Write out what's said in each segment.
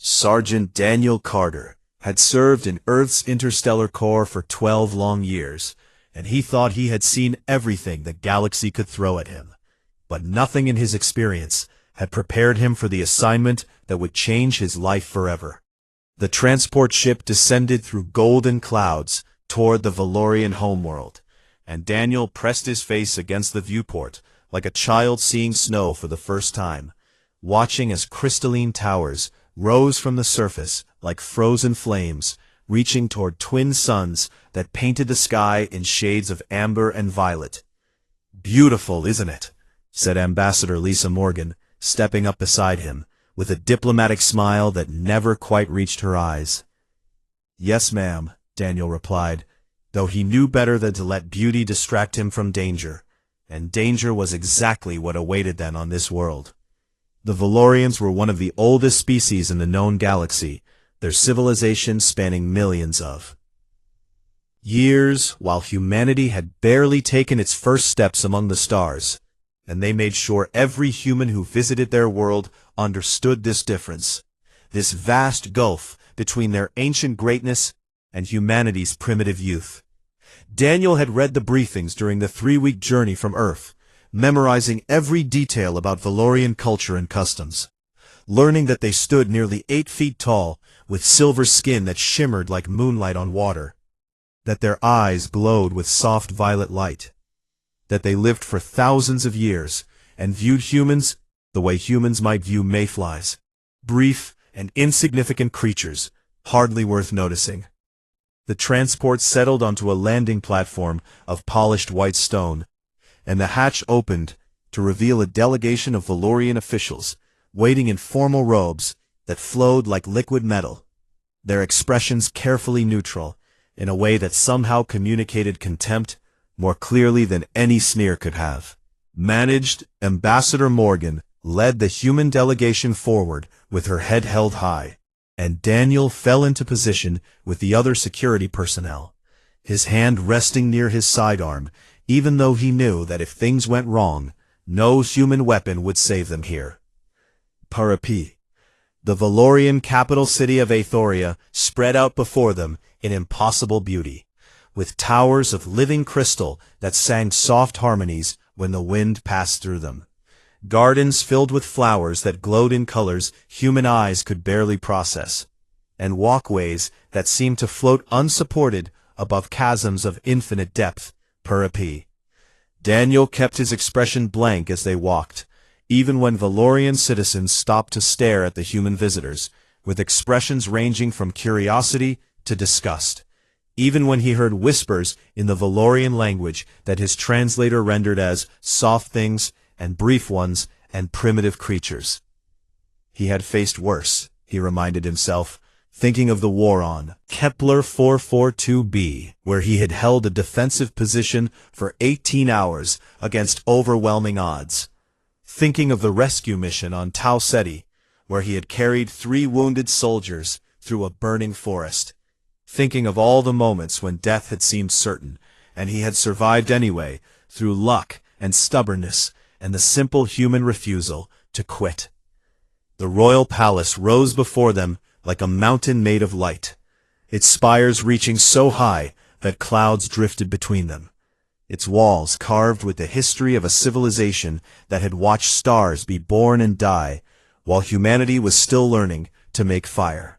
Sergeant Daniel Carter had served in Earth's interstellar core for 12 long years, and he thought he had seen everything the galaxy could throw at him. But nothing in his experience had prepared him for the assignment that would change his life forever. The transport ship descended through golden clouds toward the Valorian homeworld, and Daniel pressed his face against the viewport like a child seeing snow for the first time, watching as crystalline towers rose from the surface like frozen flames, reaching toward twin suns that painted the sky in shades of amber and violet. "Beautiful, isn't it?" said Ambassador Lisa Morgan, stepping up beside him, with a diplomatic smile that never quite reached her eyes. "Yes, ma'am," Daniel replied, though he knew better than to let beauty distract him from danger, and danger was exactly what awaited them on this world. The Valorians were one of the oldest species in the known galaxy, their civilization spanning millions of years, while humanity had barely taken its first steps among the stars, and they made sure every human who visited their world understood this difference, this vast gulf between their ancient greatness and humanity's primitive youth. Daniel had read the briefings during the 3-week journey from Earth, memorizing every detail about Valorian culture and customs, learning that they stood nearly 8 feet tall, with silver skin that shimmered like moonlight on water, that their eyes glowed with soft violet light, that they lived for thousands of years and viewed humans the way humans might view mayflies, brief and insignificant creatures, hardly worth noticing. The transport settled onto a landing platform of polished white stone, and the hatch opened to reveal a delegation of Valorian officials waiting in formal robes that flowed like liquid metal, their expressions carefully neutral, in a way that somehow communicated contempt more clearly than any sneer could have. Managed, Ambassador Morgan led the human delegation forward with her head held high, and Daniel fell into position with the other security personnel, his hand resting near his sidearm, even though he knew that if things went wrong, no human weapon would save them here. Parapi, the Valorian capital city of Aethoria, spread out before them in impossible beauty, with towers of living crystal that sang soft harmonies when the wind passed through them, gardens filled with flowers that glowed in colors human eyes could barely process, and walkways that seemed to float unsupported above chasms of infinite depth. Parapi. Daniel kept his expression blank as they walked, even when Valorian citizens stopped to stare at the human visitors, with expressions ranging from curiosity to disgust, even when he heard whispers in the Valorian language that his translator rendered as soft things and brief ones and primitive creatures. He had faced worse, he reminded himself, thinking of the war on Kepler 442b, where he had held a defensive position for 18 hours against overwhelming odds. Thinking of the rescue mission on Tau Ceti, where he had carried 3 wounded soldiers through a burning forest. Thinking of all the moments when death had seemed certain, and he had survived anyway, through luck and stubbornness and the simple human refusal to quit. The royal palace rose before them like a mountain made of light, its spires reaching so high that clouds drifted between them, its walls carved with the history of a civilization that had watched stars be born and die, while humanity was still learning to make fire.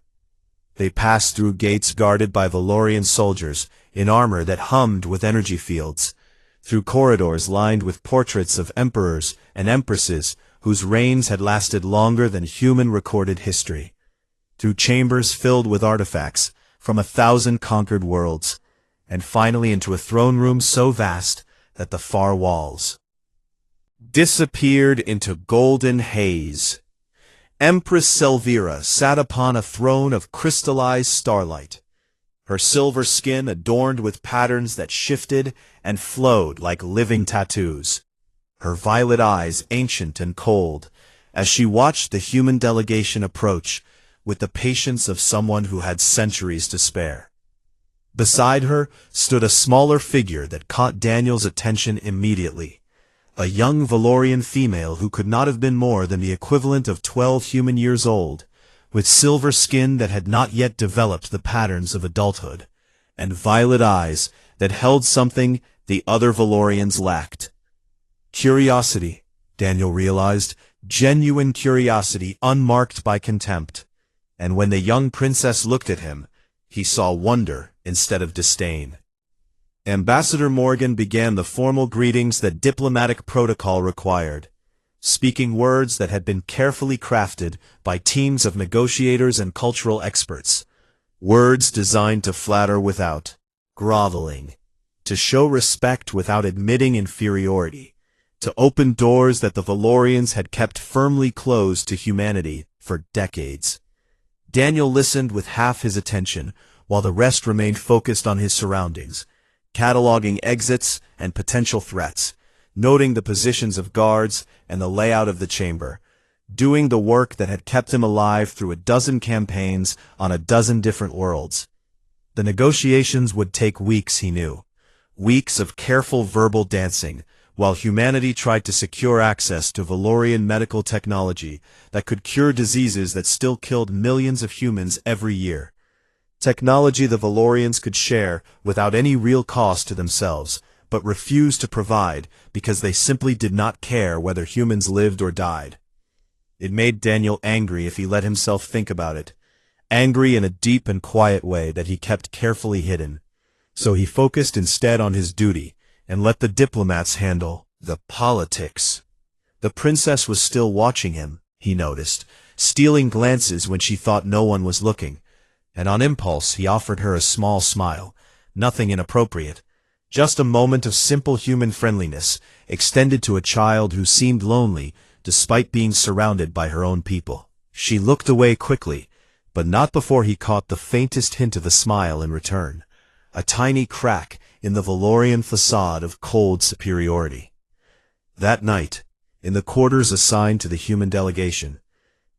They passed through gates guarded by Valorian soldiers in armor that hummed with energy fields, through corridors lined with portraits of emperors and empresses whose reigns had lasted longer than human recorded history, through chambers filled with artifacts from 1,000 conquered worlds, and finally into a throne room so vast that the far walls disappeared into golden haze. Empress Selvira sat upon a throne of crystallized starlight, her silver skin adorned with patterns that shifted and flowed like living tattoos, her violet eyes ancient and cold, as she watched the human delegation approach with the patience of someone who had centuries to spare. Beside her stood a smaller figure that caught Daniel's attention immediately, a young Valorian female who could not have been more than the equivalent of 12 human years old, with silver skin that had not yet developed the patterns of adulthood, and violet eyes that held something the other Valorians lacked. Curiosity, Daniel realized, genuine curiosity unmarked by contempt. And when the young princess looked at him, he saw wonder instead of disdain. Ambassador Morgan began the formal greetings that diplomatic protocol required, speaking words that had been carefully crafted by teams of negotiators and cultural experts, words designed to flatter without groveling, to show respect without admitting inferiority, to open doors that the Valorians had kept firmly closed to humanity for decades. Daniel listened with half his attention, while the rest remained focused on his surroundings, cataloging exits and potential threats, noting the positions of guards and the layout of the chamber, doing the work that had kept him alive through a dozen campaigns on a dozen different worlds. The negotiations would take weeks, he knew. Weeks of careful verbal dancing, while humanity tried to secure access to Valorian medical technology that could cure diseases that still killed millions of humans every year. Technology the Valorians could share without any real cost to themselves, but refused to provide because they simply did not care whether humans lived or died. It made Daniel angry if he let himself think about it, angry in a deep and quiet way that he kept carefully hidden. So he focused instead on his duty and let the diplomats handle the politics. The princess was still watching him, he noticed, stealing glances when she thought no one was looking, and on impulse he offered her a small smile, nothing inappropriate, just a moment of simple human friendliness extended to a child who seemed lonely despite being surrounded by her own people. She looked away quickly, but not before he caught the faintest hint of a smile in return, a tiny crack in the Valorian facade of cold superiority. That night, in the quarters assigned to the human delegation,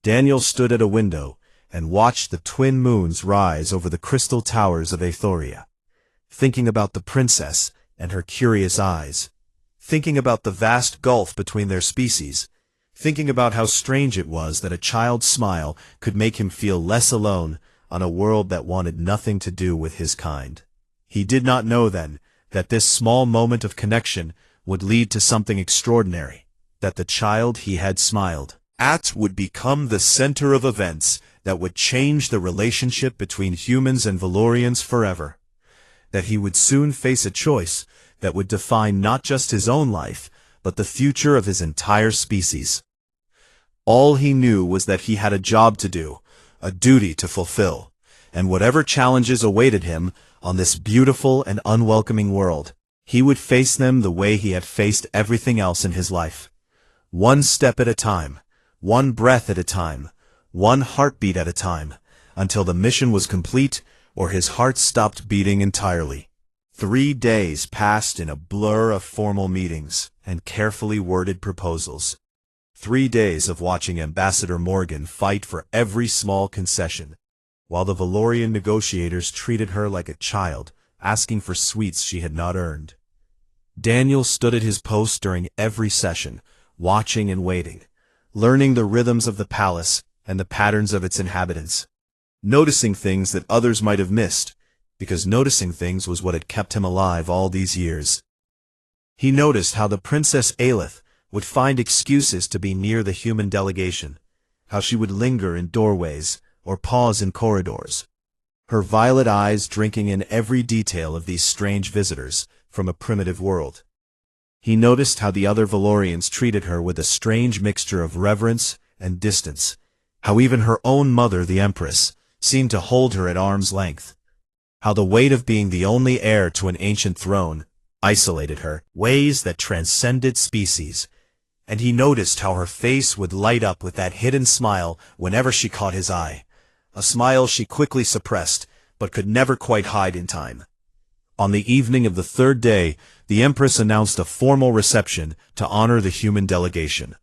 Daniel stood at a window and watched the twin moons rise over the crystal towers of Aethoria, thinking about the princess and her curious eyes, thinking about the vast gulf between their species, thinking about how strange it was that a child's smile could make him feel less alone on a world that wanted nothing to do with his kind. He did not know then that this small moment of connection would lead to something extraordinary, that the child he had smiled at would become the center of events that would change the relationship between humans and Valorians forever, that he would soon face a choice that would define not just his own life, but the future of his entire species. All he knew was that he had a job to do, a duty to fulfill, and whatever challenges awaited him on this beautiful and unwelcoming world, he would face them the way he had faced everything else in his life. One step at a time, one breath at a time, one heartbeat at a time, until the mission was complete or his heart stopped beating entirely. 3 days passed in a blur of formal meetings and carefully worded proposals. 3 days of watching Ambassador Morgan fight for every small concession, while the Valorian negotiators treated her like a child, asking for sweets she had not earned. Daniel stood at his post during every session, watching and waiting, learning the rhythms of the palace and the patterns of its inhabitants, noticing things that others might have missed, because noticing things was what had kept him alive all these years. He noticed how the Princess Aelith would find excuses to be near the human delegation, how she would linger in doorways or pause in corridors, her violet eyes drinking in every detail of these strange visitors from a primitive world. He noticed how the other Valorians treated her with a strange mixture of reverence and distance, how even her own mother, the Empress, seemed to hold her at arm's length, how the weight of being the only heir to an ancient throne isolated her, ways that transcended species, and he noticed how her face would light up with that hidden smile whenever she caught his eye, a smile she quickly suppressed, but could never quite hide in time. On the evening of the 3rd day, the Empress announced a formal reception to honor the human delegation.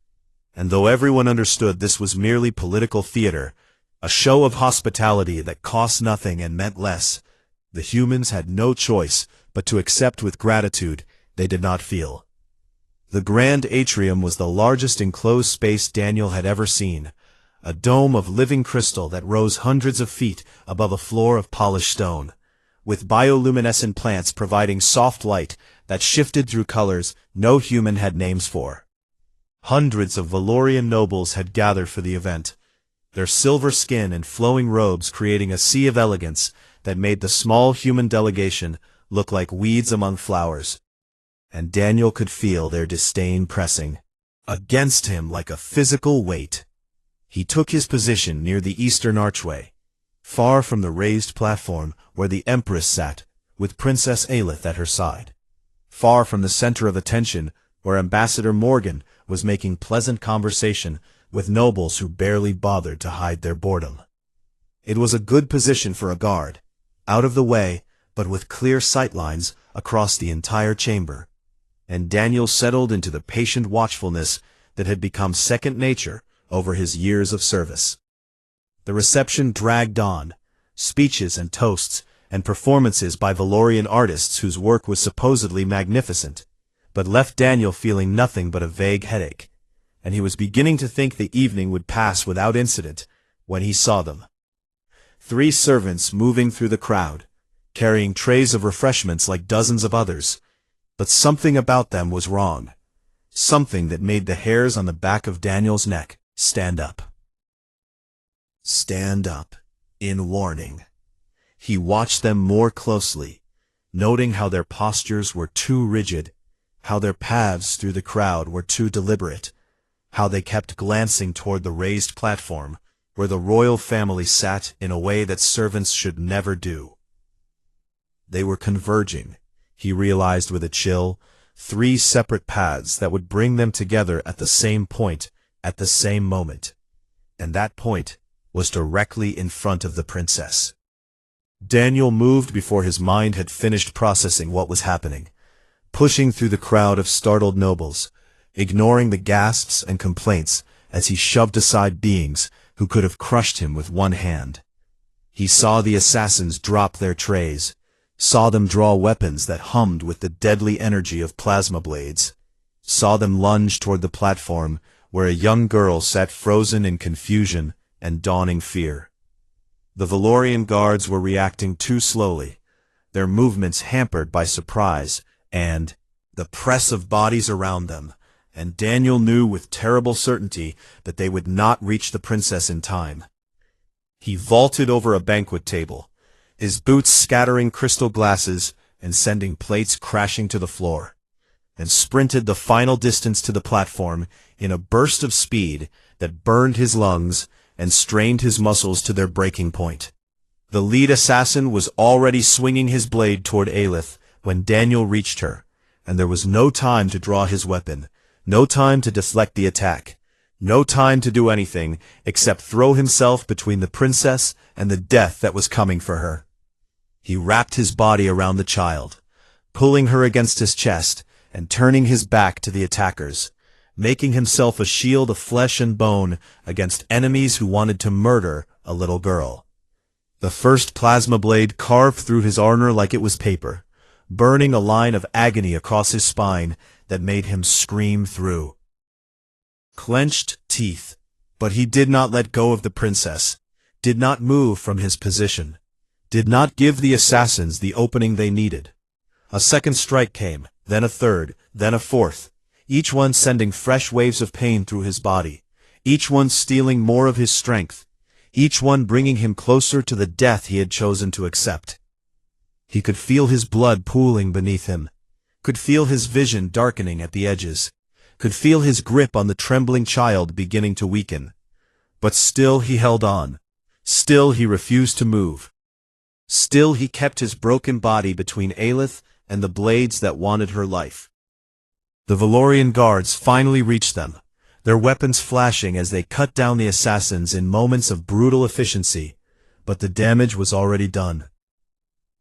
And though everyone understood this was merely political theater, a show of hospitality that cost nothing and meant less, the humans had no choice but to accept with gratitude they did not feel. The grand atrium was the largest enclosed space Daniel had ever seen, a dome of living crystal that rose hundreds of feet above a floor of polished stone, with bioluminescent plants providing soft light that shifted through colors no human had names for. Hundreds of Valorian nobles had gathered for the event, their silver skin and flowing robes creating a sea of elegance that made the small human delegation look like weeds among flowers. And Daniel could feel their disdain pressing against him like a physical weight. He took his position near the eastern archway, far from the raised platform where the Empress sat, with Princess Aelith at her side, far from the center of attention where Ambassador Morgan was making pleasant conversation with nobles who barely bothered to hide their boredom. It was a good position for a guard, out of the way, but with clear sightlines across the entire chamber, and Daniel settled into the patient watchfulness that had become second nature over his years of service. The reception dragged on, speeches and toasts, and performances by Valorian artists whose work was supposedly magnificent, but left Daniel feeling nothing but a vague headache, and he was beginning to think the evening would pass without incident when he saw them. 3 servants moving through the crowd, carrying trays of refreshments like dozens of others, but something about them was wrong, something that made the hairs on the back of Daniel's neck stand up. Stand up, in warning. He watched them more closely, noting how their postures were too rigid, how their paths through the crowd were too deliberate, how they kept glancing toward the raised platform where the royal family sat in a way that servants should never do. They were converging, he realized with a chill, 3 separate paths that would bring them together at the same point, at the same moment. And that point was directly in front of the princess. Daniel moved before his mind had finished processing what was happening, pushing through the crowd of startled nobles, ignoring the gasps and complaints as he shoved aside beings who could have crushed him with one hand. He saw the assassins drop their trays, saw them draw weapons that hummed with the deadly energy of plasma blades, saw them lunge toward the platform where a young girl sat frozen in confusion and dawning fear. The Valorian guards were reacting too slowly, their movements hampered by surprise and the press of bodies around them, and Daniel knew with terrible certainty that they would not reach the princess in time. He vaulted over a banquet table, his boots scattering crystal glasses and sending plates crashing to the floor, and sprinted the final distance to the platform in a burst of speed that burned his lungs and strained his muscles to their breaking point. The lead assassin was already swinging his blade toward Aelith when Daniel reached her, and there was no time to draw his weapon, no time to deflect the attack, no time to do anything except throw himself between the princess and the death that was coming for her. He wrapped his body around the child, pulling her against his chest and turning his back to the attackers, making himself a shield of flesh and bone against enemies who wanted to murder a little girl. The first plasma blade carved through his armor like it was paper, burning a line of agony across his spine that made him scream through. Clenched teeth, but he did not let go of the princess, did not move from his position, did not give the assassins the opening they needed. A second strike came, then a third, then a fourth, each one sending fresh waves of pain through his body, each one stealing more of his strength, each one bringing him closer to the death he had chosen to accept. He could feel his blood pooling beneath him, could feel his vision darkening at the edges, could feel his grip on the trembling child beginning to weaken. But still he held on. Still he refused to move. Still he kept his broken body between Aelith and the blades that wanted her life. The Valorian guards finally reached them, their weapons flashing as they cut down the assassins in moments of brutal efficiency, but the damage was already done.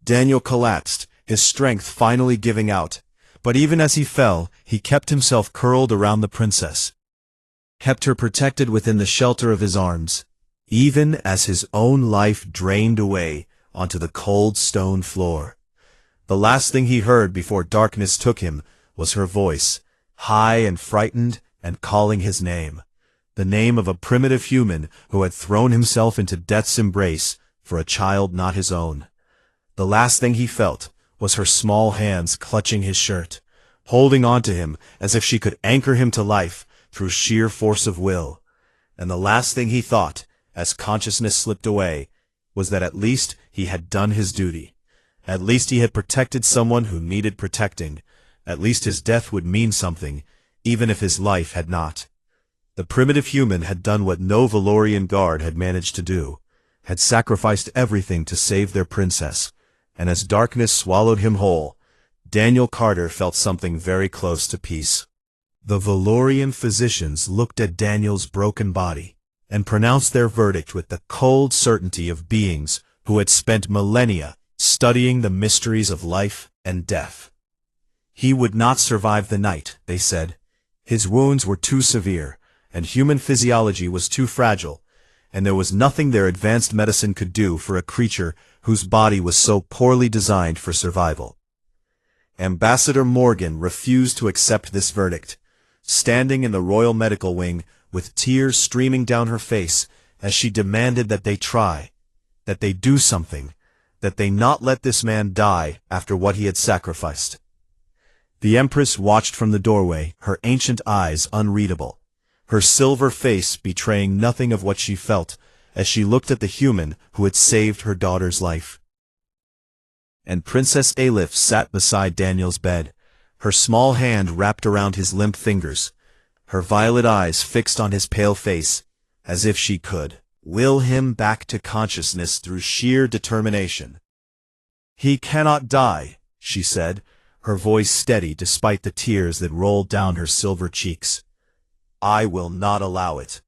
Daniel collapsed, his strength finally giving out, but even as he fell, he kept himself curled around the princess, kept her protected within the shelter of his arms, even as his own life drained away onto the cold stone floor. The last thing he heard before darkness took him was her voice, high and frightened and calling his name. the name of a primitive human who had thrown himself into death's embrace for a child not his own. The last thing he felt was her small hands clutching his shirt, holding on to him as if she could anchor him to life through sheer force of will. And the last thing he thought, as consciousness slipped away, was that at least he had done his duty. At least he had protected someone who needed protecting. At least his death would mean something, even if his life had not. The primitive human had done what no Valorian guard had managed to do, had sacrificed everything to save their princess, and as darkness swallowed him whole, Daniel Carter felt something very close to peace. The Valorian physicians looked at Daniel's broken body and pronounced their verdict with the cold certainty of beings who had spent millennia studying the mysteries of life and death. He would not survive the night, they said. His wounds were too severe, and human physiology was too fragile, and there was nothing their advanced medicine could do for a creature whose body was so poorly designed for survival. Ambassador Morgan refused to accept this verdict, standing in the Royal Medical Wing with tears streaming down her face as she demanded that they try, that they do something, that they not let this man die after what he had sacrificed. The Empress watched from the doorway, her ancient eyes unreadable, her silver face betraying nothing of what she felt as she looked at the human who had saved her daughter's life. And Princess Aleph sat beside Daniel's bed, her small hand wrapped around his limp fingers, her violet eyes fixed on his pale face, as if she could will him back to consciousness through sheer determination. "He cannot die," she said, her voice steady despite the tears that rolled down her silver cheeks. "I will not allow it."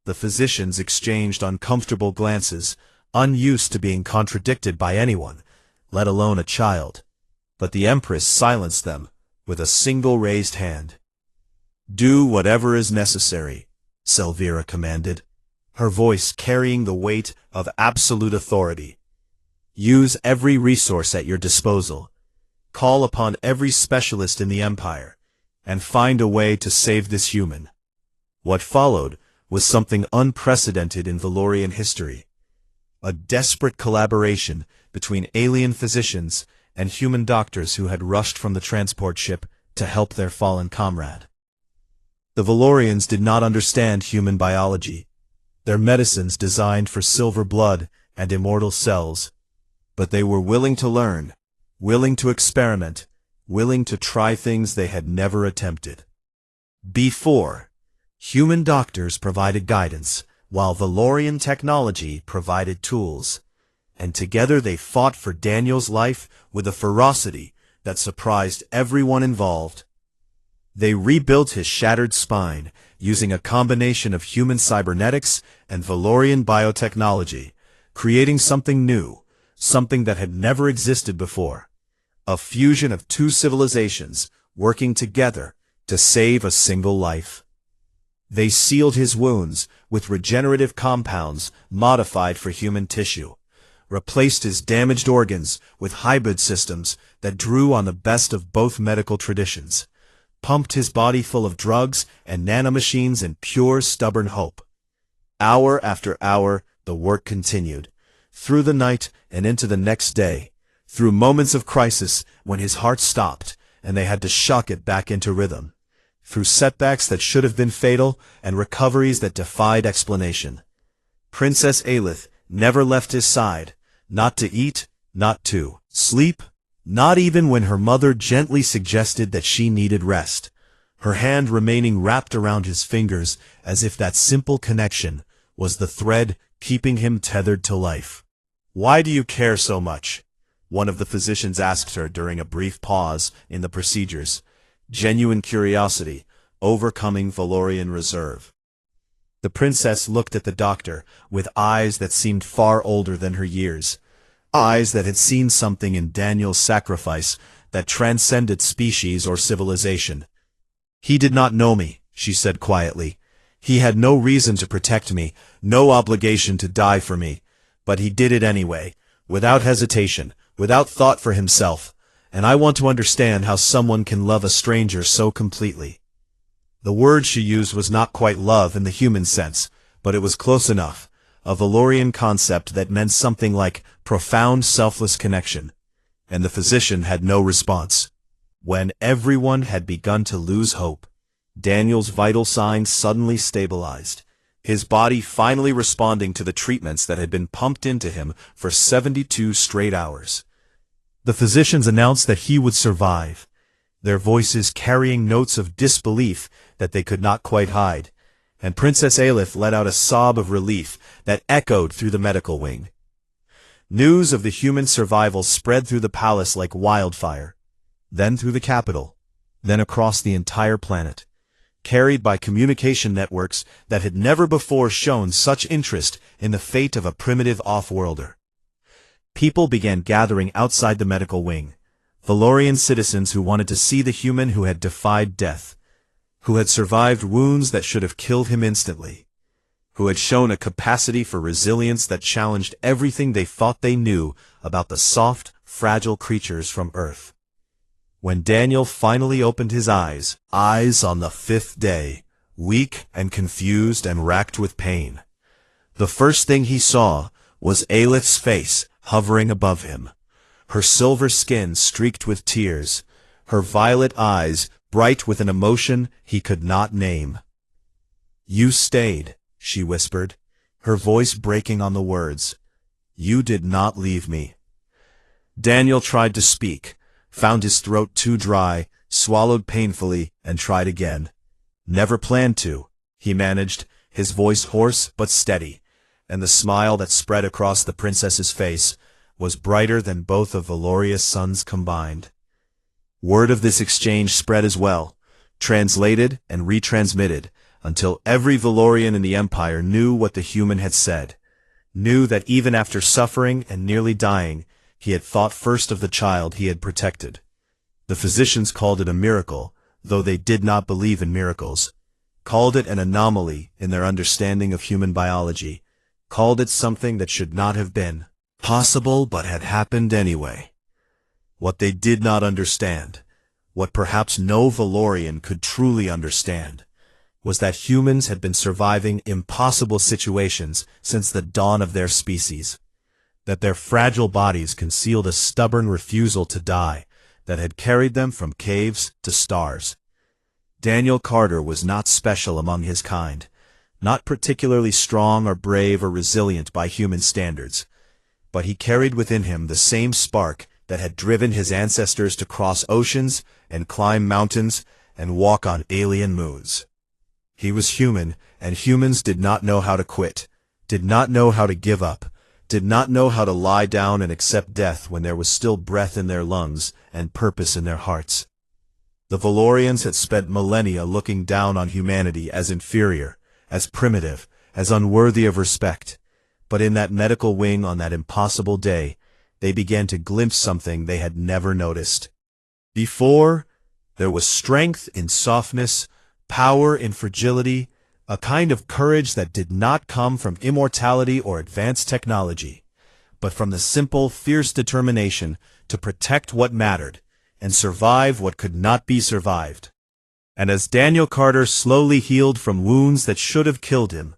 The physicians exchanged uncomfortable glances, unused to being contradicted by anyone, let alone a child. But the Empress silenced them with a single raised hand. "Do whatever is necessary," Selvira commanded, her voice carrying the weight of absolute authority. "Use every resource at your disposal. Call upon every specialist in the Empire, and find a way to save this human." What followed was something unprecedented in Valorian history. A desperate collaboration between alien physicians and human doctors who had rushed from the transport ship to help their fallen comrade. The Valorians did not understand human biology, their medicines designed for silver blood and immortal cells, but they were willing to learn, willing to experiment, willing to try things they had never attempted before. Human doctors provided guidance, while Valorian technology provided tools, and together they fought for Daniel's life with a ferocity that surprised everyone involved. They rebuilt his shattered spine using a combination of human cybernetics and Valorian biotechnology, creating something new, something that had never existed before. A fusion of two civilizations working together to save a single life. They sealed his wounds with regenerative compounds modified for human tissue, replaced his damaged organs with hybrid systems that drew on the best of both medical traditions, pumped his body full of drugs and nanomachines in pure, stubborn hope. Hour after hour, the work continued, through the night and into the next day, through moments of crisis when his heart stopped and they had to shock it back into rhythm, through setbacks that should have been fatal and recoveries that defied explanation. Princess Aleph never left his side, not to eat, not to sleep, not even when her mother gently suggested that she needed rest, her hand remaining wrapped around his fingers as if that simple connection was the thread keeping him tethered to life. "Why do you care so much?" one of the physicians asked her during a brief pause in the procedures, genuine curiosity overcoming Valorian reserve. The princess looked at the doctor with eyes that seemed far older than her years, eyes that had seen something in Daniel's sacrifice that transcended species or civilization. "He did not know me," she said quietly. "He had no reason to protect me, no obligation to die for me, but he did it anyway, without hesitation, without thought for himself, and I want to understand how someone can love a stranger so completely." The word she used was not quite love in the human sense, but it was close enough, a Valorian concept that meant something like profound selfless connection. And the physician had no response. When everyone had begun to lose hope, Daniel's vital signs suddenly stabilized, his body finally responding to the treatments that had been pumped into him for 72 straight hours. The physicians announced that he would survive, their voices carrying notes of disbelief that they could not quite hide, and Princess Aelith let out a sob of relief that echoed through the medical wing. News of the human survival spread through the palace like wildfire, then through the capital, then across the entire planet, carried by communication networks that had never before shown such interest in the fate of a primitive off-worlder. People began gathering outside the medical wing, Valorian citizens who wanted to see the human who had defied death, who had survived wounds that should have killed him instantly, who had shown a capacity for resilience that challenged everything they thought they knew about the soft, fragile creatures from Earth. When Daniel finally opened his eyes on the 5th day, weak and confused and racked with pain, the first thing he saw was Aelith's face hovering above him, her silver skin streaked with tears, her violet eyes bright with an emotion he could not name. "You stayed," she whispered, her voice breaking on the words. "You did not leave me." Daniel tried to speak, found his throat too dry, swallowed painfully, and tried again. "Never planned to," he managed, his voice hoarse but steady, and the smile that spread across the princess's face was brighter than both of Valoria's suns combined. Word of this exchange spread as well, translated and retransmitted, until every Valorian in the Empire knew what the human had said, knew that even after suffering and nearly dying, he had thought first of the child he had protected. The physicians called it a miracle, though they did not believe in miracles, called it an anomaly in their understanding of human biology, called it something that should not have been possible but had happened anyway. What they did not understand, what perhaps no Valorian could truly understand, was that humans had been surviving impossible situations since the dawn of their species, that their fragile bodies concealed a stubborn refusal to die that had carried them from caves to stars. Daniel Carter was not special among his kind, not particularly strong or brave or resilient by human standards, but he carried within him the same spark that had driven his ancestors to cross oceans and climb mountains and walk on alien moons. He was human, and humans did not know how to quit, did not know how to give up, did not know how to lie down and accept death when there was still breath in their lungs and purpose in their hearts. The Valorians had spent millennia looking down on humanity as inferior, as primitive, as unworthy of respect, but in that medical wing on that impossible day, they began to glimpse something they had never noticed. Before, there was strength in softness, power in fragility, a kind of courage that did not come from immortality or advanced technology, but from the simple, fierce determination to protect what mattered and survive what could not be survived. And as Daniel Carter slowly healed from wounds that should have killed him,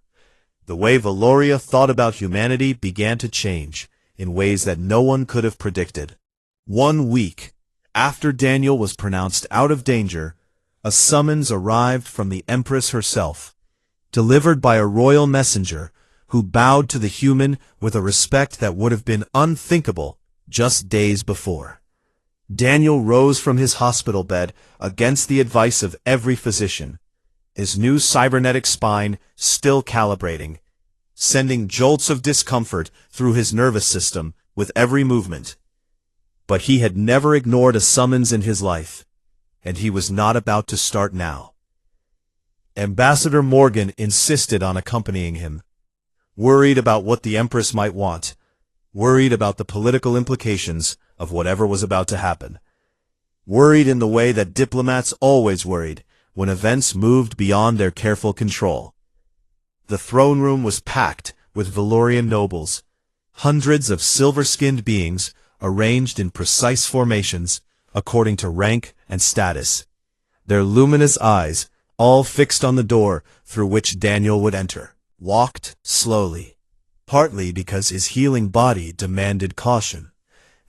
the way Valoria thought about humanity began to change in ways that no one could have predicted. 1 week after Daniel was pronounced out of danger, a summons arrived from the Empress herself, delivered by a royal messenger who bowed to the human with a respect that would have been unthinkable just days before. Daniel rose from his hospital bed against the advice of every physician, his new cybernetic spine still calibrating, sending jolts of discomfort through his nervous system with every movement. But he had never ignored a summons in his life, and he was not about to start now. Ambassador Morgan insisted on accompanying him, worried about what the Empress might want, worried about the political implications of whatever was about to happen, worried in the way that diplomats always worried when events moved beyond their careful control. The throne room was packed with Valorian nobles, hundreds of silver-skinned beings arranged in precise formations according to rank and status, their luminous eyes all fixed on the door through which Daniel would enter. Walked slowly, partly because his healing body demanded caution,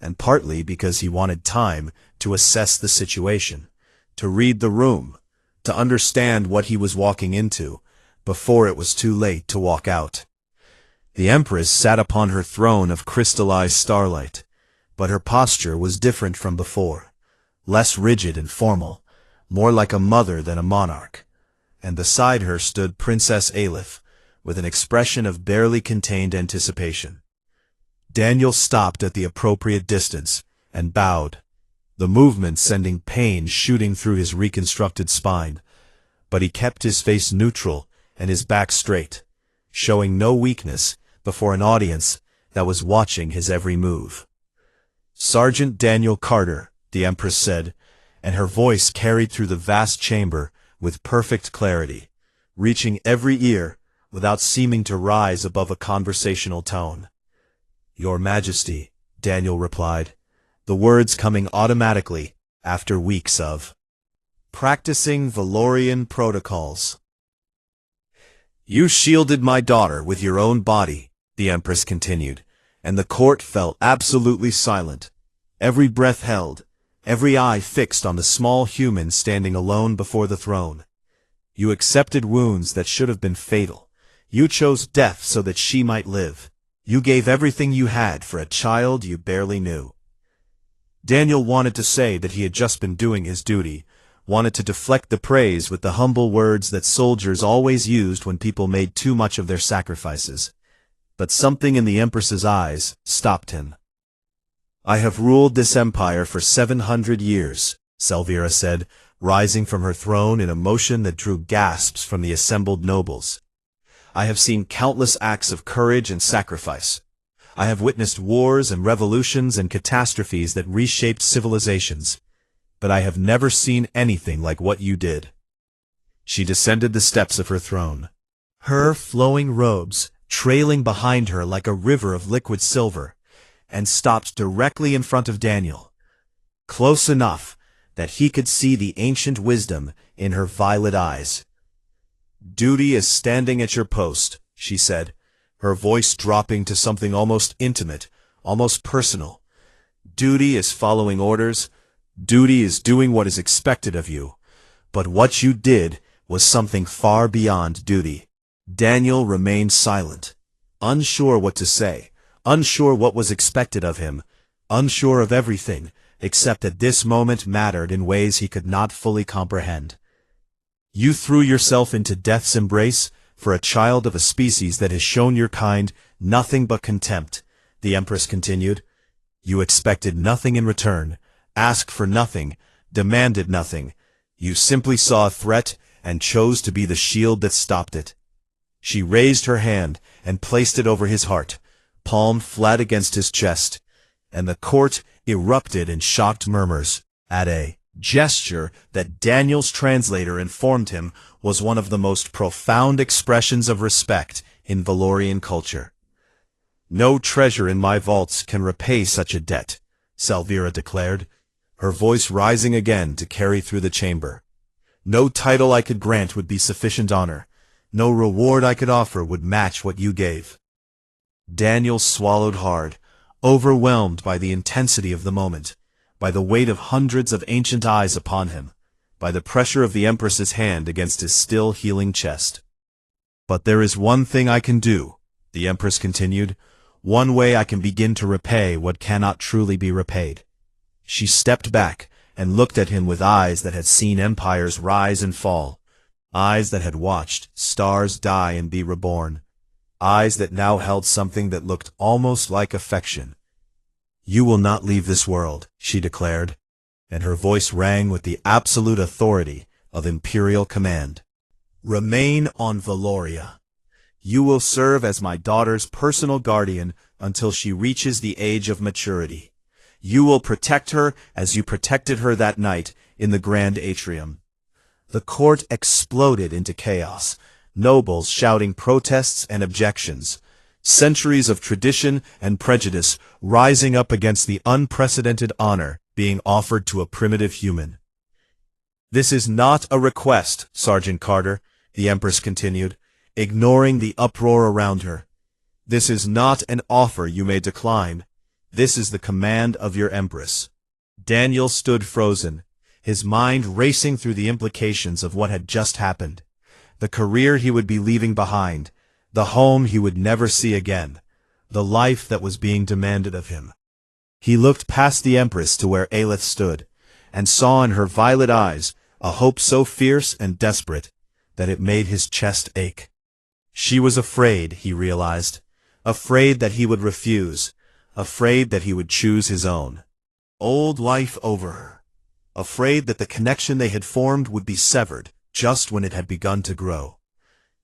and partly because he wanted time to assess the situation, to read the room, to understand what he was walking into, before it was too late to walk out. The Empress sat upon her throne of crystallized starlight, but her posture was different from before, less rigid and formal, more like a mother than a monarch, and beside her stood Princess Aleph, with an expression of barely contained anticipation. Daniel stopped at the appropriate distance and bowed, the movement sending pain shooting through his reconstructed spine, but he kept his face neutral and his back straight, showing no weakness before an audience that was watching his every move. "Sergeant Daniel Carter," the Empress said, and her voice carried through the vast chamber with perfect clarity, reaching every ear without seeming to rise above a conversational tone. "Your Majesty," Daniel replied, the words coming automatically after weeks of practicing Valorian protocols. "You shielded my daughter with your own body," the Empress continued, and the court fell absolutely silent, every breath held, every eye fixed on the small human standing alone before the throne. "You accepted wounds that should have been fatal. You chose death so that she might live. You gave everything you had for a child you barely knew." Daniel wanted to say that he had just been doing his duty, wanted to deflect the praise with the humble words that soldiers always used when people made too much of their sacrifices. But something in the Empress's eyes stopped him. "I have ruled this empire for 700 years, Selvira said, rising from her throne in a motion that drew gasps from the assembled nobles. "I have seen countless acts of courage and sacrifice. I have witnessed wars and revolutions and catastrophes that reshaped civilizations, but I have never seen anything like what you did." She descended the steps of her throne, her flowing robes trailing behind her like a river of liquid silver, and stopped directly in front of Daniel, close enough that he could see the ancient wisdom in her violet eyes. "Duty is standing at your post," she said, her voice dropping to something almost intimate, almost personal. "Duty is following orders. Duty is doing what is expected of you. But what you did was something far beyond duty." Daniel remained silent, unsure what to say, unsure what was expected of him, unsure of everything, except that this moment mattered in ways he could not fully comprehend. "You threw yourself into death's embrace for a child of a species that has shown your kind nothing but contempt," the Empress continued. "You expected nothing in return, asked for nothing, demanded nothing. You simply saw a threat and chose to be the shield that stopped it." She raised her hand and placed it over his heart, palm flat against his chest, and the court erupted in shocked murmurs at a gesture that Daniel's translator informed him was one of the most profound expressions of respect in Valorian culture. "No treasure in my vaults can repay such a debt," Selvira declared, her voice rising again to carry through the chamber. "No title I could grant would be sufficient honor. No reward I could offer would match what you gave." Daniel swallowed hard, overwhelmed by the intensity of the moment, by the weight of hundreds of ancient eyes upon him, by the pressure of the Empress's hand against his still healing chest. "But there is one thing I can do," the Empress continued, "one way I can begin to repay what cannot truly be repaid." She stepped back and looked at him with eyes that had seen empires rise and fall, eyes that had watched stars die and be reborn, eyes that now held something that looked almost like affection. "You will not leave this world," she declared, and her voice rang with the absolute authority of imperial command. "Remain on Valoria. You will serve as my daughter's personal guardian until she reaches the age of maturity. You will protect her as you protected her that night in the Grand Atrium." The court exploded into chaos, nobles shouting protests and objections, centuries of tradition and prejudice rising up against the unprecedented honor being offered to a primitive human. This is not a request, Sergeant Carter, the Empress continued, ignoring the uproar around her. This is not an offer you may decline. This is the command of your Empress. Daniel stood frozen, his mind racing through the implications of what had just happened. The career he would be leaving behind, the home he would never see again, the life that was being demanded of him. He looked past the Empress to where Aelith stood, and saw in her violet eyes a hope so fierce and desperate that it made his chest ache. She was afraid, he realized, afraid that he would refuse, afraid that he would choose his own old life over her, afraid that the connection they had formed would be severed just when it had begun to grow.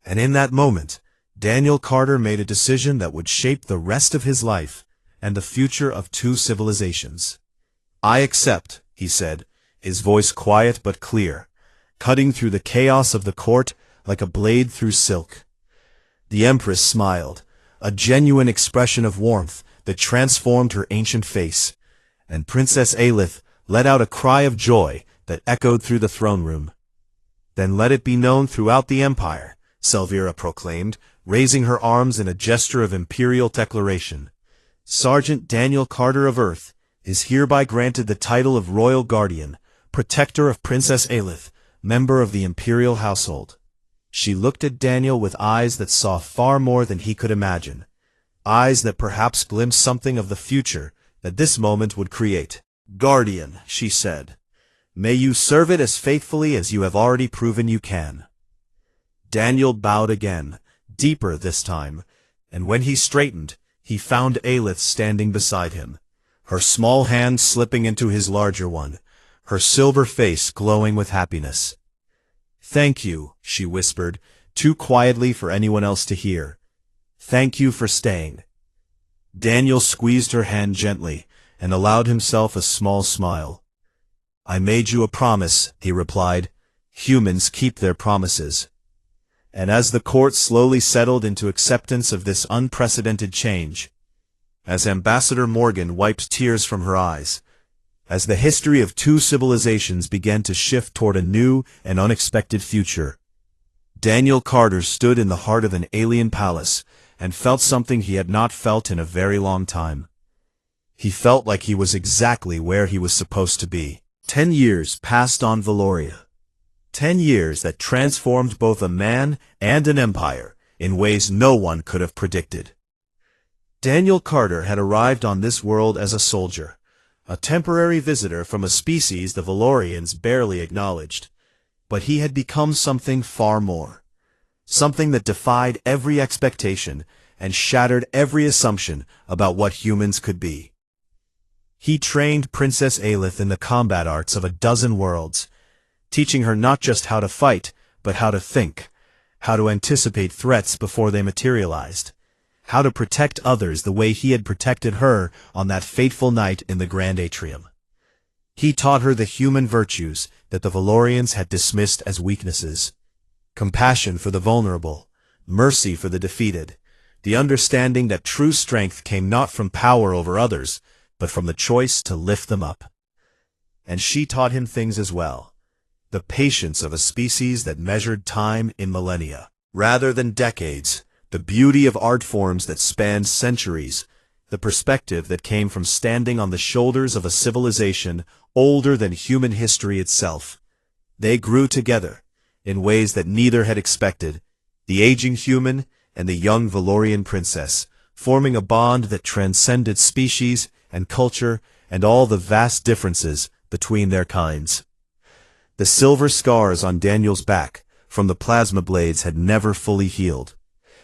And in that moment, Daniel Carter made a decision that would shape the rest of his life and the future of two civilizations. I accept, he said, his voice quiet but clear, cutting through the chaos of the court like a blade through silk. The Empress smiled, a genuine expression of warmth that transformed her ancient face, and Princess Aelith let out a cry of joy that echoed through the throne room. Then let it be known throughout the Empire, Selvira proclaimed, raising her arms in a gesture of imperial declaration. Sergeant Daniel Carter of Earth is hereby granted the title of Royal Guardian, Protector of Princess Aelith, member of the Imperial household. She looked at Daniel with eyes that saw far more than he could imagine, eyes that perhaps glimpsed something of the future that this moment would create. Guardian, she said, may you serve it as faithfully as you have already proven you can. Daniel bowed again, deeper this time, and when he straightened, he found Aelith standing beside him, her small hand slipping into his larger one, her silver face glowing with happiness. Thank you, she whispered, too quietly for anyone else to hear. Thank you for staying. Daniel squeezed her hand gently and allowed himself a small smile. I made you a promise, he replied. Humans keep their promises. And as the court slowly settled into acceptance of this unprecedented change, as Ambassador Morgan wiped tears from her eyes, as the history of two civilizations began to shift toward a new and unexpected future, Daniel Carter stood in the heart of an alien palace and felt something he had not felt in a very long time. He felt like he was exactly where he was supposed to be. 10 years passed on Valoria. 10 years that transformed both a man and an empire in ways no one could have predicted. Daniel Carter had arrived on this world as a soldier, a temporary visitor from a species the Valorians barely acknowledged. But he had become something far more. Something that defied every expectation and shattered every assumption about what humans could be. He trained Princess Aelith in the combat arts of a dozen worlds, teaching her not just how to fight, but how to think, how to anticipate threats before they materialized, how to protect others the way he had protected her on that fateful night in the Grand Atrium. He taught her the human virtues that the Valorians had dismissed as weaknesses: compassion for the vulnerable, mercy for the defeated, the understanding that true strength came not from power over others, but from the choice to lift them up. And she taught him things as well: the patience of a species that measured time in millennia, rather than decades, the beauty of art forms that spanned centuries, the perspective that came from standing on the shoulders of a civilization older than human history itself. They grew together, in ways that neither had expected, the aging human and the young Valorian princess, forming a bond that transcended species and culture and all the vast differences between their kinds. The silver scars on Daniel's back from the plasma blades had never fully healed,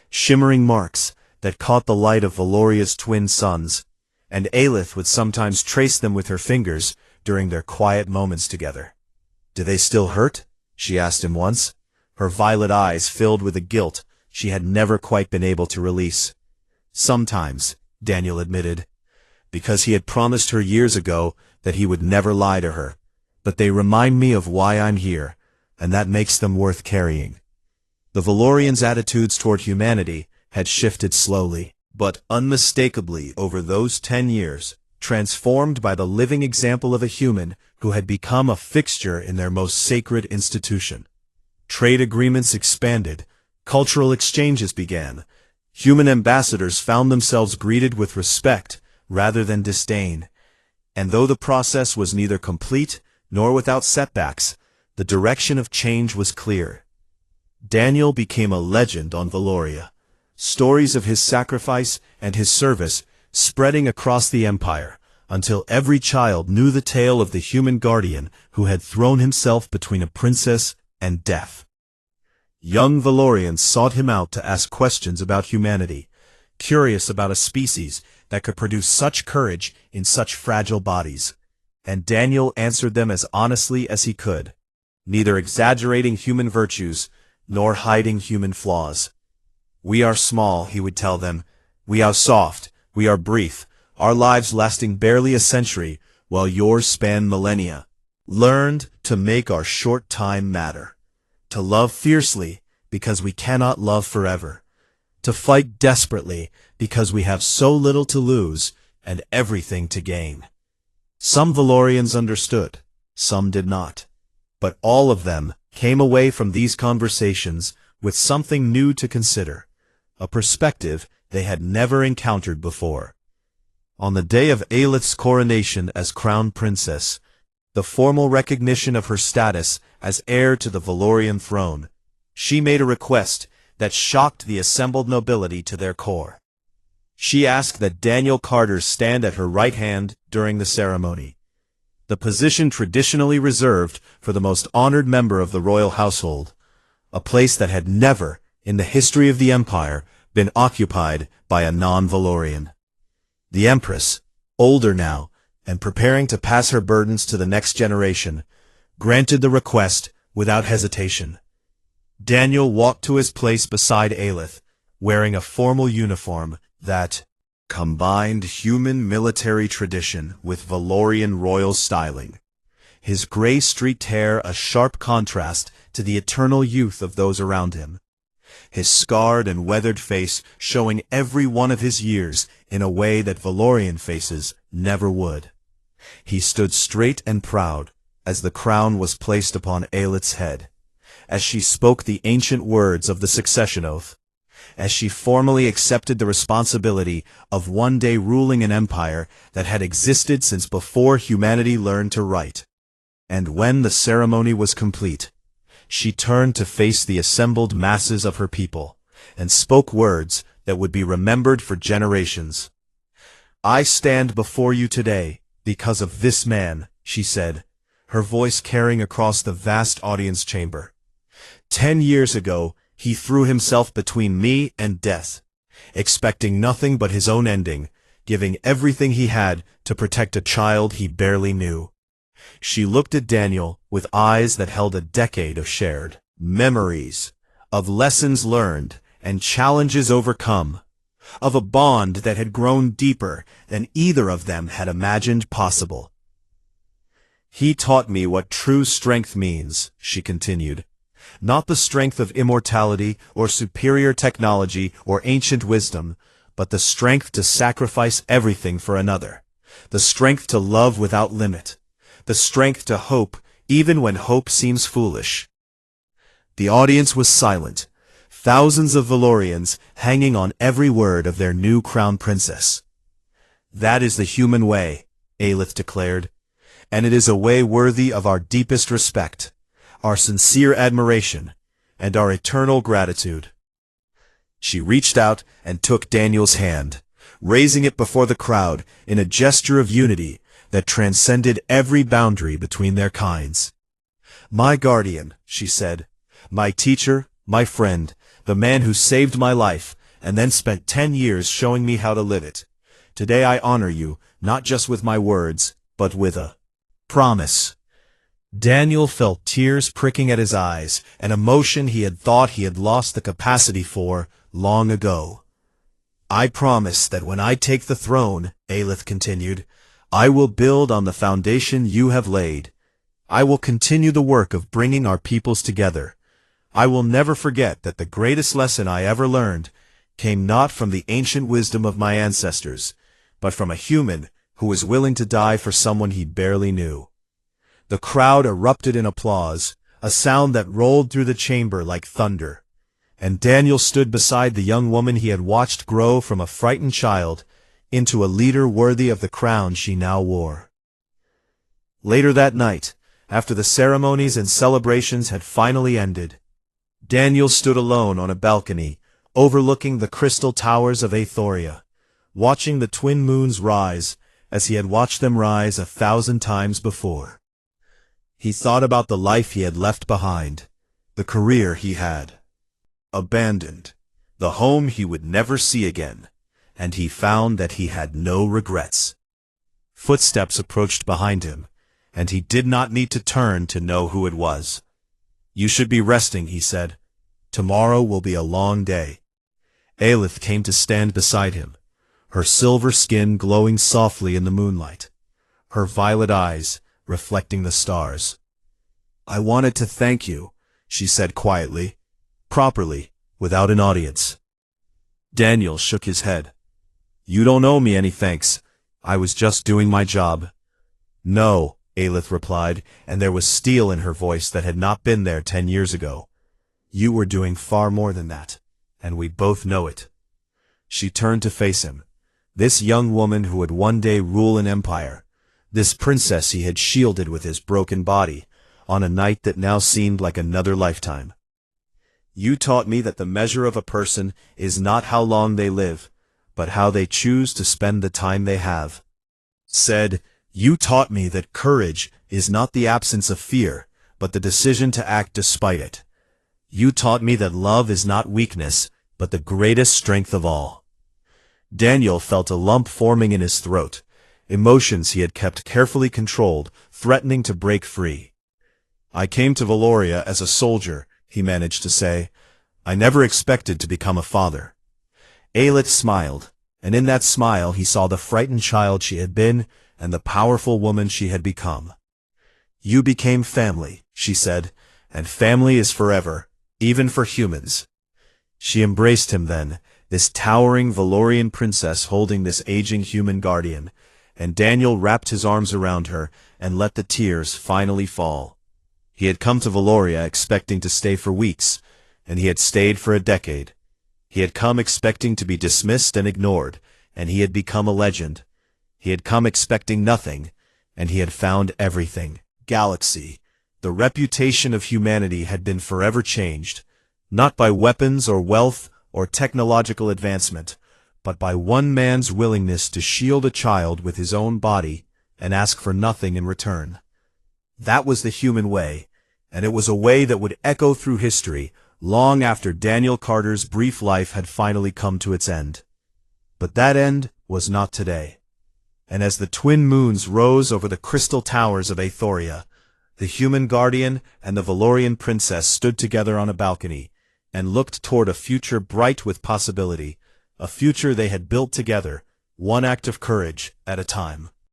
shimmering marks that caught the light of Valoria's twin suns, and Aelith would sometimes trace them with her fingers during their quiet moments together. "Do they still hurt?" she asked him once, her violet eyes filled with a guilt she had never quite been able to release. "Sometimes," Daniel admitted, because he had promised her years ago that he would never lie to her. "But they remind me of why I'm here, and that makes them worth carrying." The Valorians' attitudes toward humanity had shifted slowly, but unmistakably over those 10 years. transformed by the living example of a human who had become a fixture in their most sacred institution. Trade agreements expanded, cultural exchanges began. Human ambassadors found themselves greeted with respect rather than disdain. And though the process was neither complete nor without setbacks, the direction of change was clear. Daniel became a legend on Valoria. Stories of his sacrifice and his service spreading across the empire, until every child knew the tale of the human guardian who had thrown himself between a princess and death. Young Valorians sought him out to ask questions about humanity, curious about a species that could produce such courage in such fragile bodies. And Daniel answered them as honestly as he could, neither exaggerating human virtues nor hiding human flaws. "We are small," he would tell them. "We are soft. We are brief, our lives lasting barely a century, while yours span millennia. Learned to make our short time matter. To love fiercely, because we cannot love forever. To fight desperately, because we have so little to lose and everything to gain." Some Valorians understood, some did not. But all of them came away from these conversations with something new to consider, a perspective they had never encountered before. On the day of Aelith's coronation as crown princess, the formal recognition of her status as heir to the Valorian throne, she made a request that shocked the assembled nobility to their core. She asked that Daniel Carter stand at her right hand during the ceremony, the position traditionally reserved for the most honored member of the royal household, a place that had never, in the history of the empire, been occupied by a non-Valorian. The Empress, older now, and preparing to pass her burdens to the next generation, granted the request without hesitation. Daniel walked to his place beside Aelith, wearing a formal uniform that combined human military tradition with Valorian royal styling, his gray-streaked hair a sharp contrast to the eternal youth of those around him, his scarred and weathered face showing every one of his years in a way that Valorian faces never would. He stood straight and proud as the crown was placed upon Aelith's head, as she spoke the ancient words of the succession oath, as she formally accepted the responsibility of one day ruling an empire that had existed since before humanity learned to write. And when the ceremony was complete, she turned to face the assembled masses of her people, and spoke words that would be remembered for generations. "I stand before you today because of this man," she said, her voice carrying across the vast audience chamber. 10 years ago, he threw himself between me and death, expecting nothing but his own ending, giving everything he had to protect a child he barely knew. She looked at Daniel with eyes that held a decade of shared memories, of lessons learned and challenges overcome, of a bond that had grown deeper than either of them had imagined possible. "He taught me what true strength means," she continued. "Not the strength of immortality or superior technology or ancient wisdom, but the strength to sacrifice everything for another, the strength to love without limit, the strength to hope even when hope seems foolish." The audience was silent, thousands of Valorians hanging on every word of their new crown princess. "That is the human way," Aelith declared, "and it is a way worthy of our deepest respect, our sincere admiration, and our eternal gratitude." She reached out and took Daniel's hand, raising it before the crowd in a gesture of unity that transcended every boundary between their kinds. "My guardian," she said, "my teacher, my friend, the man who saved my life, and then spent 10 years showing me how to live it. Today I honor you, not just with my words, but with a promise." Daniel felt tears pricking at his eyes, an emotion he had thought he had lost the capacity for long ago. "I promise that when I take the throne," Aelith continued, "I will build on the foundation you have laid. I will continue the work of bringing our peoples together. I will never forget that the greatest lesson I ever learned came not from the ancient wisdom of my ancestors, but from a human who was willing to die for someone he barely knew. The crowd erupted in applause, a sound that rolled through the chamber like thunder. And Daniel stood beside the young woman he had watched grow from a frightened child into a leader worthy of the crown she now wore. Later that night, after the ceremonies and celebrations had finally ended, Daniel stood alone on a balcony, overlooking the crystal towers of Aethoria, watching the twin moons rise as he had watched them rise 1,000 times before. He thought about the life he had left behind, the career he had abandoned, the home he would never see again, and he found that he had no regrets. Footsteps approached behind him, and he did not need to turn to know who it was. "You should be resting," he said. "Tomorrow will be a long day." Aelith came to stand beside him, her silver skin glowing softly in the moonlight, her violet eyes reflecting the stars. "I wanted to thank you," she said quietly, properly, without an audience. Daniel shook his head. "You don't owe me any thanks. I was just doing my job." "No," Aelith replied, and there was steel in her voice that had not been there 10 years ago. "You were doing far more than that, and we both know it." She turned to face him. This young woman who would one day rule an empire, this princess he had shielded with his broken body, on a night that now seemed like another lifetime. "You taught me that the measure of a person is not how long they live, but how they choose to spend the time they have." Said, "You taught me that courage is not the absence of fear, but the decision to act despite it. You taught me that love is not weakness, but the greatest strength of all." Daniel felt a lump forming in his throat, emotions he had kept carefully controlled, threatening to break free. "I came to Valoria as a soldier," he managed to say. "I never expected to become a father." Aelith smiled, and in that smile he saw the frightened child she had been and the powerful woman she had become. "You became family," she said, "and family is forever, even for humans." She embraced him then, this towering Valorian princess holding this aging human guardian, and Daniel wrapped his arms around her and let the tears finally fall. He had come to Valoria expecting to stay for weeks, and he had stayed for a decade. He had come expecting to be dismissed and ignored, and he had become a legend. He had come expecting nothing, and he had found everything. Galaxy, the reputation of humanity had been forever changed, not by weapons or wealth or technological advancement, but by one man's willingness to shield a child with his own body and ask for nothing in return. That was the human way, and it was a way that would echo through history long after Daniel Carter's brief life had finally come to its end. But that end was not today. And as the twin moons rose over the crystal towers of Aethoria, the human guardian and the Valorian princess stood together on a balcony and looked toward a future bright with possibility, a future they had built together, one act of courage at a time.